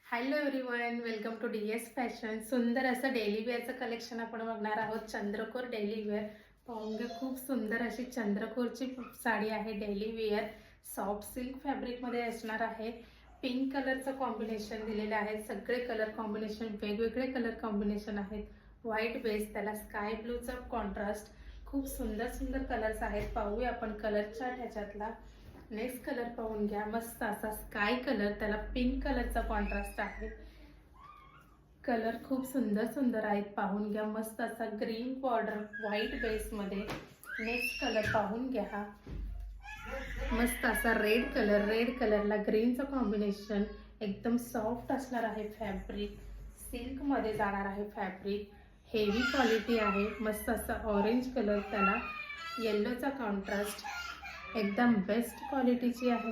Hello everyone, welcome to DS fashion. सुंदर असं daily वेअरचं collection आपण बघणार आहोत. चंद्रकोर डेली वेअर पाहून घ्या. खूप सुंदर अशी चंद्रकोरची साडी आहे. डेली वेअर सॉफ्ट सिल्क फॅब्रिकमध्ये असणार आहे. पिंक कलरचं कॉम्बिनेशन दिलेलं आहे. सगळे कलर कॉम्बिनेशन वेगवेगळे कलर कॉम्बिनेशन आहेत. व्हाईट बेस, त्याला स्काय ब्लूचा कॉन्ट्रास्ट. खूप सुंदर सुंदर कलर्स आहेत. पाहूया आपण कलरच्या ह्याच्यातला. नेक्स्ट कलर पाहून घ्या. मस्त असा स्काय कलर, त्याला पिंक कलरचा कॉन्ट्रास्ट आहे. कलर खूप सुंदर सुंदर आहेत. पाहून घ्या. मस्त असा ग्रीन बॉर्डर व्हाईट बेस मध्ये. नेक्स्ट कलर पाहून घ्या. मस्त असा रेड कलर, रेड कलरला ग्रीनचं कॉम्बिनेशन. एकदम सॉफ्ट असणार आहे फॅब्रिक. सिल्क मध्ये जाणार आहे फॅब्रिक. हेवी क्वालिटी आहे. मस्त असा ऑरेंज कलर, त्याला येल्लोचा कॉन्ट्रास्ट. एकदम बेस्ट क्वालिटीची आहे.